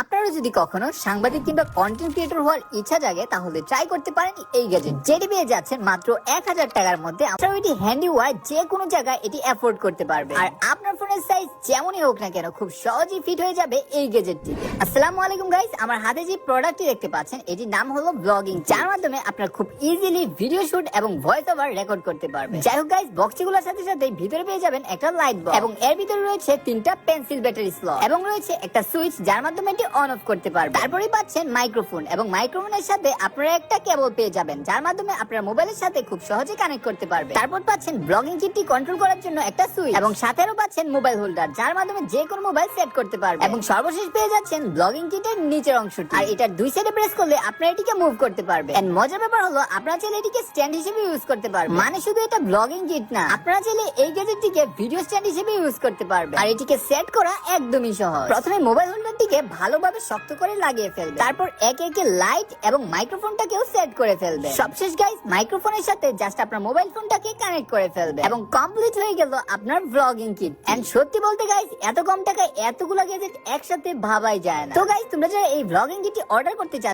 আপনারা যদি কখনো সাংবাদিক কিংবা কন্টেন্ট ক্রিয়েটর হওয়ার ইচ্ছা জাগে তাহলে ট্রাই করতে পারেন এই গ্যাজেট, যেটি পেয়ে যাচ্ছেন মাত্র 1000 টাকার মধ্যে। আপনারা এটি হ্যান্ডি ওয়ার যে কোনো জায়গায় এটি অ্যাফোর্ড করতে পারবেন, আর আপনার ফোনের সাইজ যেমনই হোক না কেন খুব সহজেই ফিট হয়ে যাবে এই গ্যাজেটটি। আসসালামু আলাইকুম গাইস, আমার হাতে যে প্রোডাক্টটি দেখতে পাচ্ছেন এটির নাম হলো ব্লগিং, যার মাধ্যমে আপনারা খুব ইজিলি ভিডিও শুট এবং ভয়েস ওভার রেকর্ড করতে পারবেন। যাই হোক গাইস, বক্সগুলোর সাথে সাথে ভিতরে পেয়ে যাবেন একটা লাইট বক্স এবং এর ভিতরে রয়েছে 3টা পেন্সিল ব্যাটারি স্লট এবং রয়েছে একটা সুইচ যার মাধ্যমে এটি অন অফ করতে পারবেন। তারপরেই পাচ্ছেন মাইক্রোফোন এবং মাইক্রোফোনের সাথে আপনারা একটা কেবল পেয়ে যাবেন যার মাধ্যমে আপনারা মোবাইলের সাথে খুব সহজে কানেক্ট করতে পারবেন। তারপর পাচ্ছেন ব্লগিং কিটটি কন্ট্রোল করার জন্য একটা সুইচ এবং সাথেও পাচ্ছেন মোবাইল হোল্ডার যার মাধ্যমে যে কোনো মোবাইল সেট করতে পারবেন। এবং সর্বশেষ পেয়ে যাচ্ছেন ব্লগিং কিটের নিচের অংশটি, আর এটার দুই সাইডে প্রেস করলে আপনারা এটিকে মুভ করতে পারবেন। এন্ড মজার ব্যাপার হলো আপনারা চাইলে এটিকে স্ট্যান্ড হিসেবে ইউজ করতে পারবেন। মানে শুধু এটা ব্লগিং কিট না, আপনারা চাইলে এই গ্যাজেটটিকে ভিডিও স্ট্যান্ড হিসেবে ইউজ করতে পারবেন। আর এটিকে সেট করা একদমই সহজ। প্রথমে মোবাইল হোল্ডারটিকে ভালোভাবে শক্ত করে লাগিয়ে ফেলবেন, তারপর একে একে লাইট এবং মাইক্রোফোনটাকেও সেট করে ফেলবেন। সবশেষ গাইস, মাইক্রোফোনের সাথে জাস্ট আপনার মোবাইল ফোনটাকে কানেক্ট করে ফেলবেন এবং কমপ্লিট হয়ে গেল আপনার ব্লগিং কিট। এন্ড সত্যি বলতে গাইস, এত কম টাকায় এতগুলো গ্যাজেট একসাথে ভাবাই যায় না। তো গাইস, তোমরা যারা এই ব্লগিং কিটটি অর্ডার করতে চাও